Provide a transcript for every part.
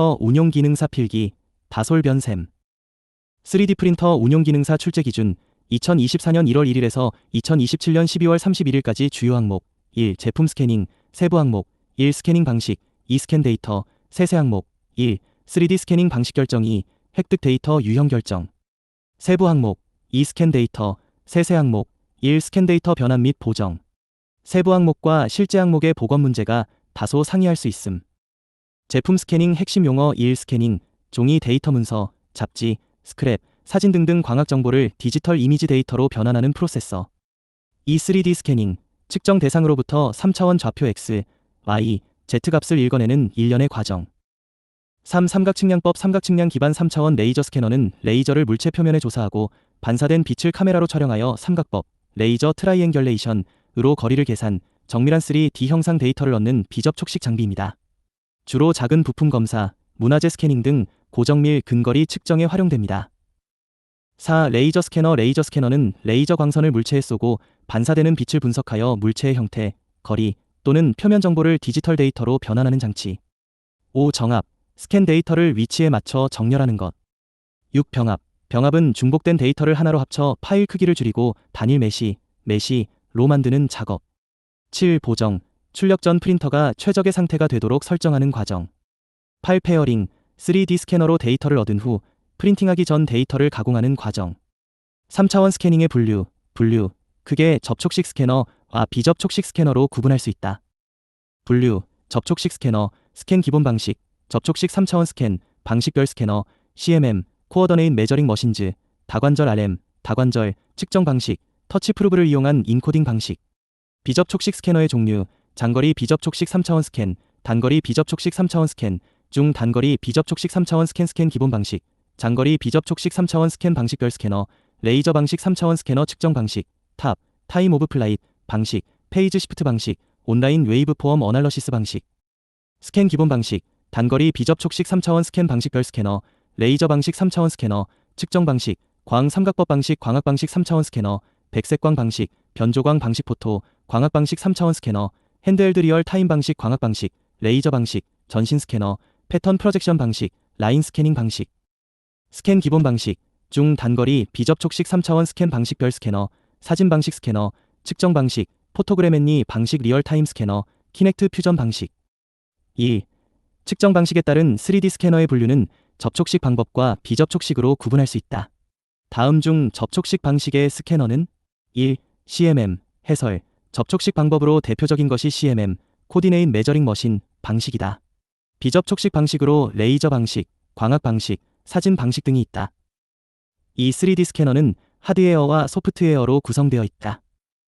운용기능사 필기, 다솔변셈. 3D 프린터 운용기능사 출제 기준 2024년 1월 1일에서 2027년 12월 31일까지 주요 항목 1. 제품 스캐닝, 세부 항목 1. 스캐닝 방식, 2. 스캔 데이터, 세세 항목 1. 3D 스캐닝 방식 결정 2. 획득 데이터 유형 결정. 세부 항목 2. 스캔 데이터, 세세 항목 1. 스캔 데이터 변환 및 보정. 세부 항목과 실제 항목의 복원 문제가 다소 상이할 수 있음. 제품 스캐닝 핵심 용어 1. 스캐닝, 종이 데이터 문서, 잡지, 스크랩, 사진 등등 광학 정보를 디지털 이미지 데이터로 변환하는 프로세서. 2. 3D 스캐닝, 측정 대상으로부터 3차원 좌표 X, Y, Z 값을 읽어내는 일련의 과정. 3. 삼각측량법 삼각측량 기반 3차원 레이저 스캐너는 레이저를 물체 표면에 조사하고 반사된 빛을 카메라로 촬영하여 삼각법, 레이저 트라이앵귤레이션으로 거리를 계산, 정밀한 3D 형상 데이터를 얻는 비접촉식 장비입니다. 주로 작은 부품 검사, 문화재 스캐닝 등 고정밀 근거리 측정에 활용됩니다. 4. 레이저 스캐너 레이저 스캐너는 레이저 광선을 물체에 쏘고 반사되는 빛을 분석하여 물체의 형태, 거리 또는 표면 정보를 디지털 데이터로 변환하는 장치. 5. 정합, 스캔 데이터를 위치에 맞춰 정렬하는 것. 6. 병합, 병합은 중복된 데이터를 하나로 합쳐 파일 크기를 줄이고 단일 메시로 만드는 작업. 7. 보정, 출력 전 프린터가 최적의 상태가 되도록 설정하는 과정. 8. 페어링, 3D 스캐너로 데이터를 얻은 후 프린팅하기 전 데이터를 가공하는 과정. 3차원 스캐닝의 분류, 크게 접촉식 스캐너와 비접촉식 스캐너로 구분할 수 있다. 분류, 접촉식 스캐너, 스캔 기본 방식, 접촉식 3차원 스캔, 방식별 스캐너, CMM, 코어더네인 메저링 머신즈, 다관절 RM, 다관절, 측정 방식, 터치 프루브를 이용한 인코딩 방식. 비접촉식 스캐너의 종류, 장거리 비접촉식 3차원 스캔, 단거리 비접촉식 3차원 스캔, 중단거리 비접촉식 3차원 스캔 기본 방식, 장거리 비접촉식 3차원 스캔 방식별 스캐너, 레이저 방식 3차원 스캐너 측정 방식, 타임 오브 플라잇 방식, 페이지 시프트 방식, 온라인 웨이브 폼 어널러시스 방식. 스캔 기본 방식, 단거리 비접촉식 3차원 스캔 방식별 스캐너, 레이저 방식 3차원 스캐너, 측정 방식, 광 삼각법 방식 광학 방식 3차원 스캐너, 백색광 방식, 변조광 방식 포토, 광학 방식 3차원 스캐너, 핸드헬드 리얼 타임 방식 광학 방식, 레이저 방식, 전신 스캐너, 패턴 프로젝션 방식, 라인 스캐닝 방식. 스캔 기본 방식, 중단거리 비접촉식 3차원 스캔 방식별 스캐너, 사진 방식 스캐너, 측정 방식, 포토그램 앤리 방식 리얼타임 스캐너, 키넥트 퓨전 방식. 2. 측정 방식에 따른 3D 스캐너의 분류는 접촉식 방법과 비접촉식으로 구분할 수 있다. 다음 중 접촉식 방식의 스캐너는 1. CMM, 해설, 접촉식 방법으로 대표적인 것이 CMM, 코디네인 메저링 머신 방식이다. 비접촉식 방식으로 레이저 방식, 광학 방식, 사진 방식 등이 있다. 이 3D 스캐너는 하드웨어와 소프트웨어로 구성되어 있다.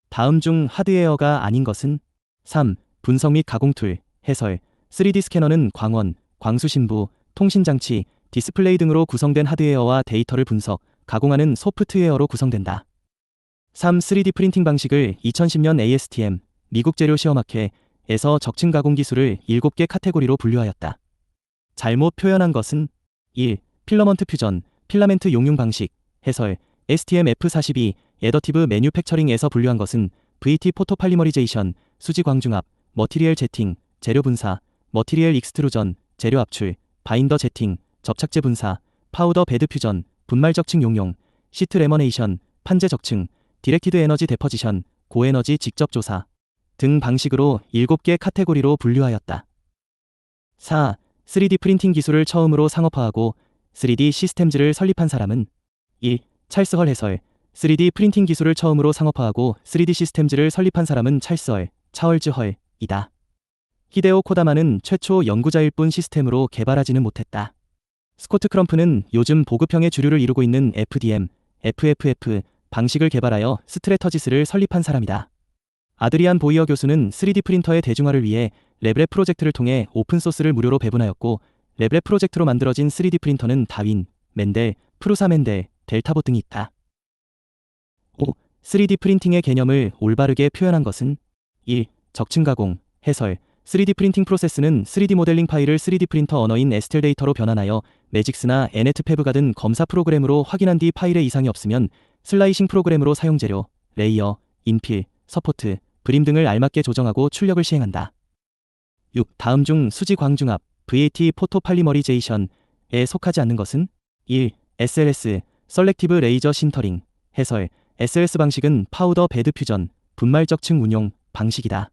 다음 중 하드웨어가 아닌 것은 3. 분석 및 가공 툴, 해설, 3D 스캐너는 광원, 광수신부, 통신장치, 디스플레이 등으로 구성된 하드웨어와 데이터를 분석, 가공하는 소프트웨어로 구성된다. 3. 3D 프린팅 방식을 2010년 ASTM, 미국 재료 시험학회에서 적층 가공 기술을 7개 카테고리로 분류하였다. 잘못 표현한 것은 1. 필러먼트 퓨전, 필라멘트 용융 방식, 해설, STM F42, 애더티브 매뉴팩처링에서 분류한 것은 VT 포토팔리머리제이션, 수지 광중압, 머티리얼 제팅, 재료 분사, 머티리얼 익스트루전, 재료 압출, 바인더 제팅, 접착제 분사, 파우더 베드 퓨전, 분말 적층 용용, 시트 레머네이션, 판재 적층, 디렉티드 에너지 데퍼지션, 고에너지 직접 조사 등 방식으로 7개 카테고리로 분류하였다. 4. 3D 프린팅 기술을 처음으로 상업화하고 3D 시스템즈를 설립한 사람은 1. 찰스 헐 해설, 3D 프린팅 기술을 처음으로 상업화하고 3D 시스템즈를 설립한 사람은 차얼즈 헐이다. 히데오 코다마는 최초 연구자일 뿐 시스템으로 개발하지는 못했다. 스코트 크럼프는 요즘 보급형의 주류를 이루고 있는 FDM, FFF 방식을 개발하여 스트레터지스를 설립한 사람이다. 아드리안 보이어 교수는 3D 프린터의 대중화를 위해 랩랩 프로젝트를 통해 오픈소스를 무료로 배분하였고 랩랩 프로젝트로 만들어진 3D 프린터는 다윈, 맨델, 프루사 맨델, 델타봇 등이 있다. 5. 3D 프린팅의 개념을 올바르게 표현한 것은 1. 적층 가공, 해설, 3D 프린팅 프로세스는 3D 모델링 파일을 3D 프린터 언어인 에스텔 데이터로 변환하여 매직스나 에네트페브 같은 검사 프로그램으로 확인한 뒤 파일에 이상이 없으면 슬라이싱 프로그램으로 사용 재료, 레이어, 인필, 서포트, 브림 등을 알맞게 조정하고 출력을 시행한다. 6. 다음 중 수지 광중압, VAT 포토팔리머리제이션에 속하지 않는 것은 1. SLS 셀렉티브 레이저 신터링. 해설. SLS 방식은 파우더 베드 퓨전 분말적 층 운용 방식이다.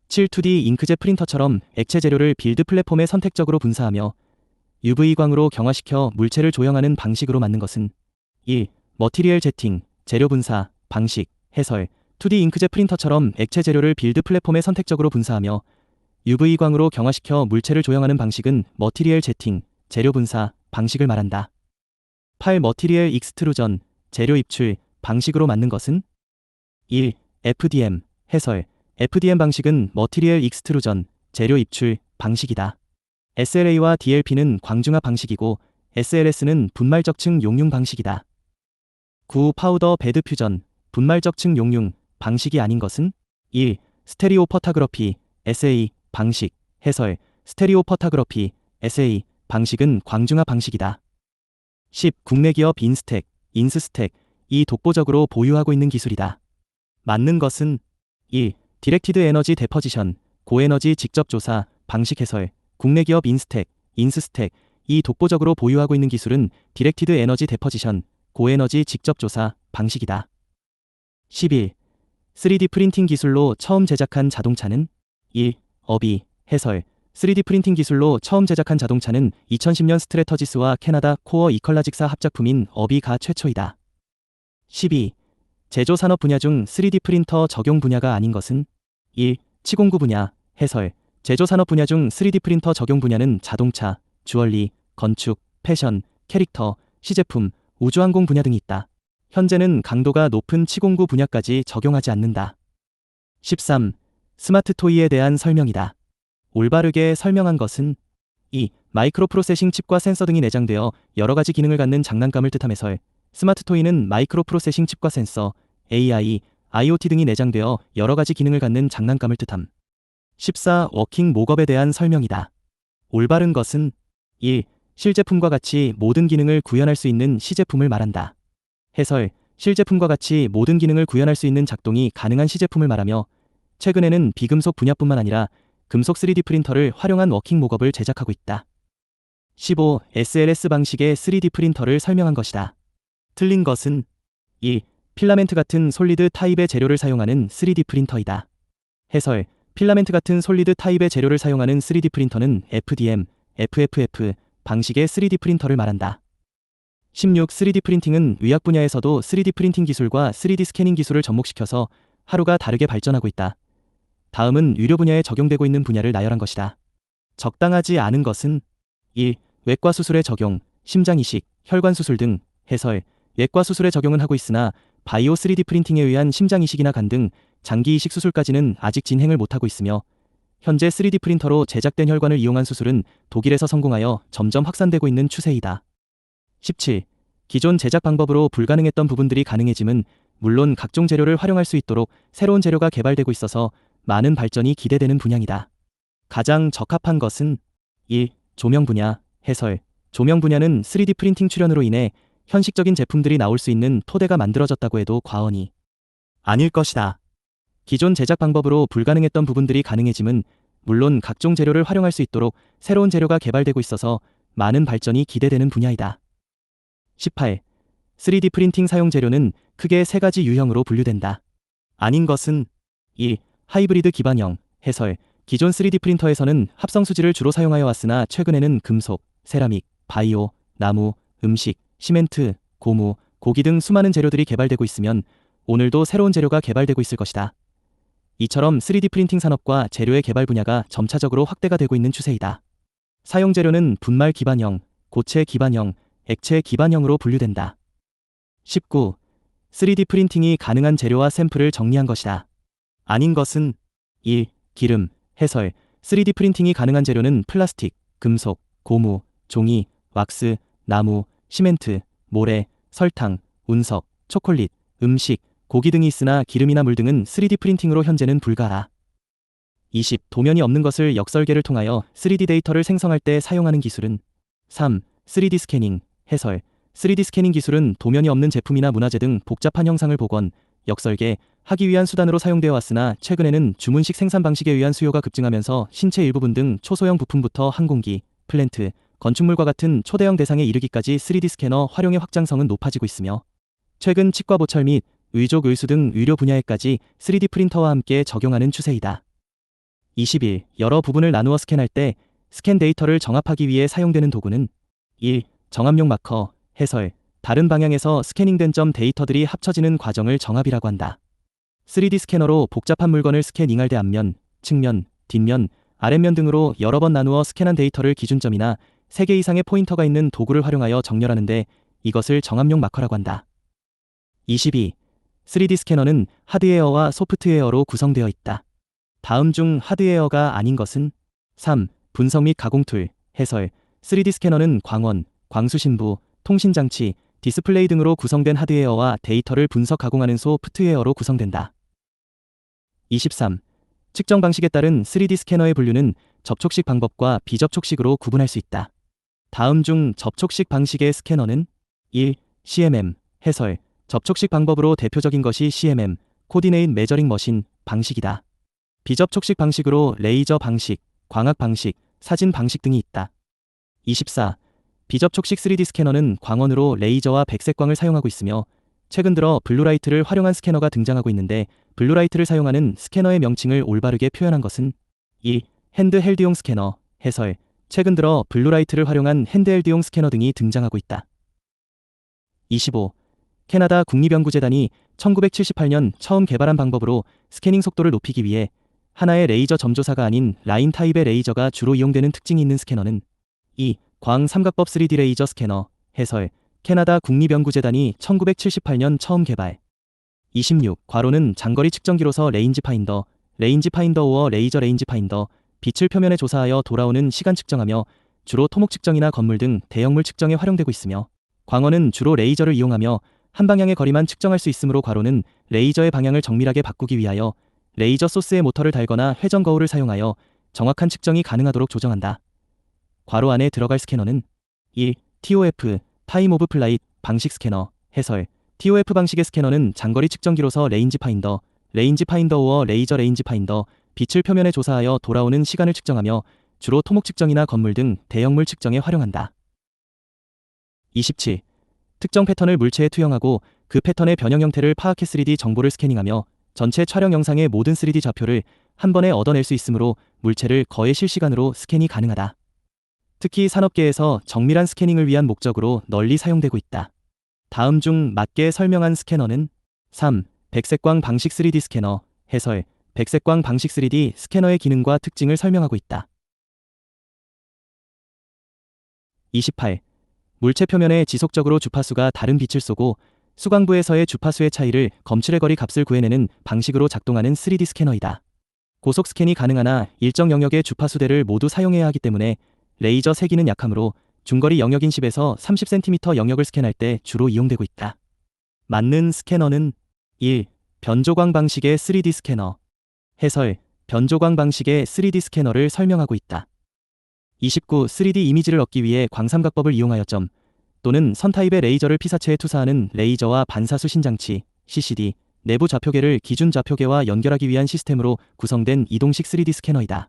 7. 2D 잉크젯 프린터처럼 액체 재료를 빌드 플랫폼에 선택적으로 분사하며 UV광으로 경화시켜 물체를 조형하는 방식으로 맞는 것은 1. 머티리얼 제팅 재료 분사 방식. 해설. 2D 잉크젯 프린터처럼 액체 재료를 빌드 플랫폼에 선택적으로 분사하며 UV광으로 경화시켜 물체를 조형하는 방식은 머티리얼 제팅 재료 분사 방식을 말한다. 8. 머티리얼 익스트루전 재료 입출 방식으로 맞는 것은 1. FDM. 해설. FDM 방식은 머티리얼 익스트루전 재료 입출 방식이다. SLA와 DLP는 광중화 방식이고 SLS는 분말적 층 용융 방식이다. 9. 파우더 베드 퓨전 분말적 층 용융 방식이 아닌 것은 1. 스테리오 포타그래피 SA 방식. 해설. 스테리오 포타그래피 SA 방식은 광중화 방식이다. 10. 국내 기업 인스텍, 인스스텍 이 독보적으로 보유하고 있는 기술이다. 맞는 것은 1. 디렉티드 에너지 데퍼지션 고에너지 직접 조사 방식. 해설. 국내 기업 인스텍, 인스스텍 이 독보적으로 보유하고 있는 기술은 디렉티드 에너지 데퍼지션 고에너지 직접 조사 방식이다. 11. 3D 프린팅 기술로 처음 제작한 자동차는 1. 어비. 해설. 3D 프린팅 기술로 처음 제작한 자동차는 2010년 스트레터지스와 캐나다 코어 이컬라직사 합작품인 어비가 최초이다. 12. 제조 산업 분야 중 3D 프린터 적용 분야가 아닌 것은 1. 치공구 분야. 해설. 제조 산업 분야 중 3D 프린터 적용 분야는 자동차, 주얼리, 건축, 패션, 캐릭터, 시제품, 우주항공 분야 등이 있다. 현재는 강도가 높은 치공구 분야까지 적용하지 않는다. 13. 스마트 토이에 대한 설명이다. 올바르게 설명한 것은 2. 마이크로 프로세싱 칩과 센서 등이 내장되어 여러 가지 기능을 갖는 장난감을 뜻함. 해설. 스마트 토이는 마이크로 프로세싱 칩과 센서, AI, IoT 등이 내장되어 여러 가지 기능을 갖는 장난감을 뜻함. 14. 워킹 목업에 대한 설명이다. 올바른 것은 1. 실제품과 같이 모든 기능을 구현할 수 있는 시제품을 말한다. 해설. 실제품과 같이 모든 기능을 구현할 수 있는 작동이 가능한 시제품을 말하며 최근에는 비금속 분야뿐만 아니라 금속 3D 프린터를 활용한 워킹 목업을 제작하고 있다. 15. SLS 방식의 3D 프린터를 설명한 것이다. 틀린 것은 1. 필라멘트 같은 솔리드 타입의 재료를 사용하는 3D 프린터이다. 해설. 필라멘트 같은 솔리드 타입의 재료를 사용하는 3D 프린터는 FDM, FFF 방식의 3D 프린터를 말한다. 16. 3D 프린팅은 의학 분야에서도 3D 프린팅 기술과 3D 스캐닝 기술을 접목시켜서 하루가 다르게 발전하고 있다. 다음은 의료 분야에 적용되고 있는 분야를 나열한 것이다. 적당하지 않은 것은 1. 외과 수술에 적용, 심장 이식, 혈관 수술 등. 해설. 외과 수술에 적용은 하고 있으나 바이오 3D 프린팅에 의한 심장 이식이나 간 등 장기 이식 수술까지는 아직 진행을 못하고 있으며 현재 3D 프린터로 제작된 혈관을 이용한 수술은 독일에서 성공하여 점점 확산되고 있는 추세이다. 17. 기존 제작 방법으로 불가능했던 부분들이 가능해짐은 물론 각종 재료를 활용할 수 있도록 새로운 재료가 개발되고 있어서 많은 발전이 기대되는 분야이다. 가장 적합한 것은 1. 조명 분야. 해설. 조명 분야는 3D 프린팅 출현으로 인해 현실적인 제품들이 나올 수 있는 토대가 만들어졌다고 해도 과언이 아닐 것이다. 기존 제작 방법으로 불가능했던 부분들이 가능해짐은 물론 각종 재료를 활용할 수 있도록 새로운 재료가 개발되고 있어서 많은 발전이 기대되는 분야이다. 18. 3D 프린팅 사용 재료는 크게 세 가지 유형으로 분류된다. 아닌 것은 1. 하이브리드 기반형. 해설. 기존 3D 프린터에서는 합성 수지를 주로 사용하여 왔으나 최근에는 금속, 세라믹, 바이오, 나무, 음식, 시멘트, 고무, 고기 등 수많은 재료들이 개발되고 있으면 오늘도 새로운 재료가 개발되고 있을 것이다. 이처럼 3D 프린팅 산업과 재료의 개발 분야가 점차적으로 확대가 되고 있는 추세이다. 사용 재료는 분말 기반형, 고체 기반형, 액체 기반형으로 분류된다. 19. 3D 프린팅이 가능한 재료와 샘플을 정리한 것이다. 아닌 것은 1. 기름. 해설. 3D 프린팅이 가능한 재료는 플라스틱, 금속, 고무, 종이, 왁스, 나무, 시멘트, 모래, 설탕, 운석, 초콜릿, 음식, 고기 등이 있으나 기름이나 물 등은 3D 프린팅으로 현재는 불가하다. 20. 도면이 없는 것을 역설계를 통하여 3D 데이터를 생성할 때 사용하는 기술은 3. 3D 스캐닝. 해설. 3D 스캐닝 기술은 도면이 없는 제품이나 문화재 등 복잡한 형상을 복원, 역설계, 하기 위한 수단으로 사용되어 왔으나 최근에는 주문식 생산 방식에 의한 수요가 급증하면서 신체 일부분 등 초소형 부품부터 항공기, 플랜트, 건축물과 같은 초대형 대상에 이르기까지 3D 스캐너 활용의 확장성은 높아지고 있으며 최근 치과 보철 및 의족 의수 등 의료 분야에까지 3D 프린터와 함께 적용하는 추세이다. 21. 여러 부분을 나누어 스캔할 때 스캔 데이터를 정합하기 위해 사용되는 도구는 1. 정합용 마커, 해설, 다른 방향에서 스캐닝된 점 데이터들이 합쳐지는 과정을 정합이라고 한다. 3D 스캐너로 복잡한 물건을 스캐닝할 때 앞면, 측면, 뒷면, 아랫면 등으로 여러 번 나누어 스캔한 데이터를 기준점이나 3개 이상의 포인터가 있는 도구를 활용하여 정렬하는데 이것을 정합용 마커라고 한다. 22. 3D 스캐너는 하드웨어와 소프트웨어로 구성되어 있다. 다음 중 하드웨어가 아닌 것은 3. 분석 및 가공 툴, 해설, 3D 스캐너는 광원, 광수신부, 통신장치, 디스플레이 등으로 구성된 하드웨어와 데이터를 분석 가공하는 소프트웨어로 구성된다. 23. 측정 방식에 따른 3D 스캐너의 분류는 접촉식 방법과 비접촉식으로 구분할 수 있다. 다음 중 접촉식 방식의 스캐너는 1. CMM, 해설, 접촉식 방법으로 대표적인 것이 CMM, 코디네이트 메저링 머신 방식이다. 비접촉식 방식으로 레이저 방식, 광학 방식, 사진 방식 등이 있다. 24. 비접촉식 3D 스캐너는 광원으로 레이저와 백색광을 사용하고 있으며 최근 들어 블루라이트를 활용한 스캐너가 등장하고 있는데 블루라이트를 사용하는 스캐너의 명칭을 올바르게 표현한 것은 1. 핸드헬드용 스캐너, 해설, 최근 들어 블루라이트를 활용한 핸드헬드용 스캐너 등이 등장하고 있다. 25. 캐나다 국립연구재단이 1978년 처음 개발한 방법으로 스캐닝 속도를 높이기 위해 하나의 레이저 점조사가 아닌 라인 타입의 레이저가 주로 이용되는 특징이 있는 스캐너는 2. 광 삼각법 3D 레이저 스캐너, 해설, 캐나다 국립연구재단이 1978년 처음 개발. 26. 괄호는 장거리 측정기로서 레인지 파인더, 레인지 파인더 오어 레이저 레인지 파인더, 빛을 표면에 조사하여 돌아오는 시간 측정하며 주로 토목 측정이나 건물 등 대형물 측정에 활용되고 있으며 광원은 주로 레이저를 이용하며 한 방향의 거리만 측정할 수 있으므로 괄호는 레이저의 방향을 정밀하게 바꾸기 위하여 레이저 소스의 모터를 달거나 회전 거울을 사용하여 정확한 측정이 가능하도록 조정한다. 괄호 안에 들어갈 스캐너는 1. TOF, 타임 오브 플라잇 방식 스캐너, 해설, TOF 방식의 스캐너는 장거리 측정기로서 레인지 파인더, 레인지 파인더 오어 레이저 레인지 파인더, 빛을 표면에 조사하여 돌아오는 시간을 측정하며 주로 토목 측정이나 건물 등 대형물 측정에 활용한다. 27. 특정 패턴을 물체에 투영하고 그 패턴의 변형 형태를 파악해 3D 정보를 스캐닝하며 전체 촬영 영상의 모든 3D 좌표를 한 번에 얻어낼 수 있으므로 물체를 거의 실시간으로 스캔이 가능하다. 특히 산업계에서 정밀한 스캐닝을 위한 목적으로 널리 사용되고 있다. 다음 중 맞게 설명한 스캐너는 3. 백색광 방식 3D 스캐너, 해설, 백색광 방식 3D 스캐너의 기능과 특징을 설명하고 있다. 28. 물체 표면에 지속적으로 주파수가 다른 빛을 쏘고 수광부에서의 주파수의 차이를 검출의 거리 값을 구해내는 방식으로 작동하는 3D 스캐너이다. 고속 스캔이 가능하나 일정 영역의 주파수대를 모두 사용해야 하기 때문에 레이저 세기는 약하므로 중거리 영역인 10에서 30cm 영역을 스캔할 때 주로 이용되고 있다. 맞는 스캐너는 1. 변조광 방식의 3D 스캐너, 해설, 변조광 방식의 3D 스캐너를 설명하고 있다. 29. 3D 이미지를 얻기 위해 광삼각법을 이용하여 점 또는 선 타입의 레이저를 피사체에 투사하는 레이저와 반사수신 장치, CCD, 내부 좌표계를 기준 좌표계와 연결하기 위한 시스템으로 구성된 이동식 3D 스캐너이다.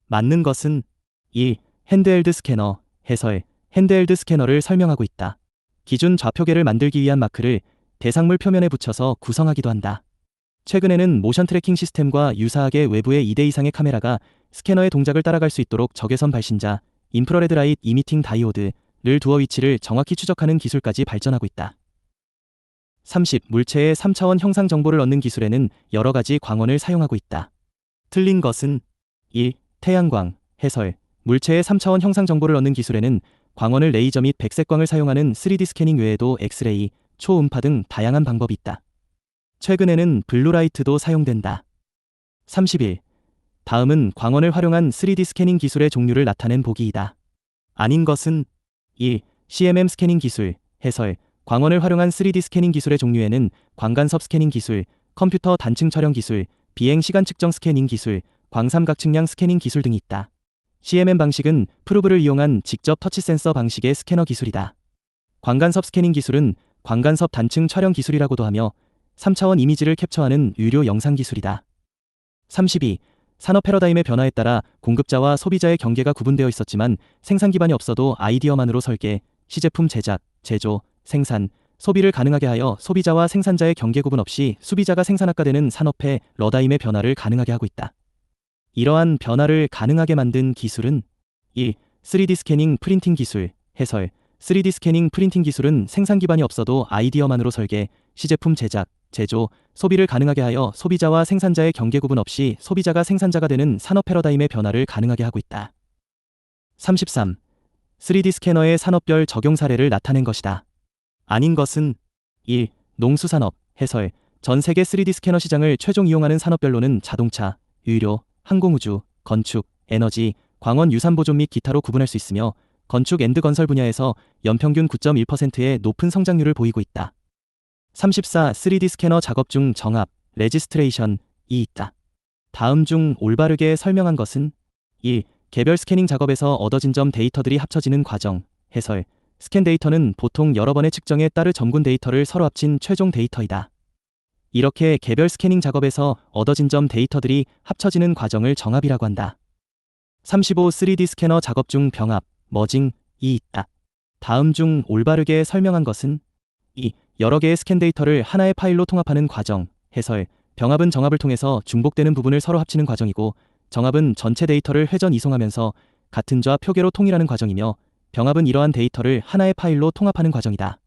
맞는 것은 1. 핸드헬드 스캐너, 해설, 핸드헬드 스캐너를 설명하고 있다. 기준 좌표계를 만들기 위한 마크를 대상물 표면에 붙여서 구성하기도 한다. 최근에는 모션 트래킹 시스템과 유사하게 외부에 2대 이상의 카메라가 스캐너의 동작을 따라갈 수 있도록 적외선 발신자, 인프라레드 라이트 이미팅 다이오드를 두어 위치를 정확히 추적하는 기술까지 발전하고 있다. 30. 물체의 3차원 형상 정보를 얻는 기술에는 여러 가지 광원을 사용하고 있다. 틀린 것은 1. 태양광, 해설, 물체의 3차원 형상 정보를 얻는 기술에는 광원을 레이저 및 백색광을 사용하는 3D 스캐닝 외에도 엑스레이, 초음파 등 다양한 방법이 있다. 최근에는 블루라이트도 사용된다. 31. 다음은 광원을 활용한 3D 스캐닝 기술의 종류를 나타낸 보기이다. 아닌 것은 1. CMM 스캐닝 기술, 해설, 광원을 활용한 3D 스캐닝 기술의 종류에는 광간섭 스캐닝 기술, 컴퓨터 단층 촬영 기술, 비행 시간 측정 스캐닝 기술, 광삼각 측량 스캐닝 기술 등이 있다. CMM 방식은 프로브를 이용한 직접 터치 센서 방식의 스캐너 기술이다. 광간섭 스캐닝 기술은 광간섭 단층 촬영 기술이라고도 하며 3차원 이미지를 캡처하는 유료 영상 기술이다. 32. 산업 패러다임의 변화에 따라 공급자와 소비자의 경계가 구분되어 있었지만 생산 기반이 없어도 아이디어만으로 설계, 시제품 제작, 제조, 생산, 소비를 가능하게 하여 소비자와 생산자의 경계 구분 없이 소비자가 생산학가 되는 산업의 러다임의 변화를 가능하게 하고 있다. 이러한 변화를 가능하게 만든 기술은 1. 3D 스캐닝 프린팅 기술. 해설. 3D 스캐닝 프린팅 기술은 생산 기반이 없어도 아이디어만으로 설계, 시제품 제작, 제조, 소비를 가능하게 하여 소비자와 생산자의 경계 구분 없이 소비자가 생산자가 되는 산업 패러다임의 변화를 가능하게 하고 있다. 33. 3D 스캐너의 산업별 적용 사례를 나타낸 것이다. 아닌 것은 1. 농수산업. 해설. 전 세계 3D 스캐너 시장을 최종 이용하는 산업별로는 자동차, 의료, 항공우주, 건축, 에너지, 광원 유산보존 및 기타로 구분할 수 있으며 건축 앤드 건설 분야에서 연평균 9.1%의 높은 성장률을 보이고 있다. 34. 3D 스캐너 작업 중 정합, 레지스트레이션이 있다. 다음 중 올바르게 설명한 것은 1. 개별 스캐닝 작업에서 얻어진 점 데이터들이 합쳐지는 과정. 해설. 스캔 데이터는 보통 여러 번의 측정에 따른 점군 데이터를 서로 합친 최종 데이터이다. 이렇게 개별 스캐닝 작업에서 얻어진 점 데이터들이 합쳐지는 과정을 정합이라고 한다. 35. 3D 스캐너 작업 중 병합, 머징이 있다. 다음 중 올바르게 설명한 것은 2. 여러 개의 스캔 데이터를 하나의 파일로 통합하는 과정. 해설. 병합은 정합을 통해서 중복되는 부분을 서로 합치는 과정이고 정합은 전체 데이터를 회전 이송하면서 같은 좌 표계로 통일하는 과정이며 병합은 이러한 데이터를 하나의 파일로 통합하는 과정이다.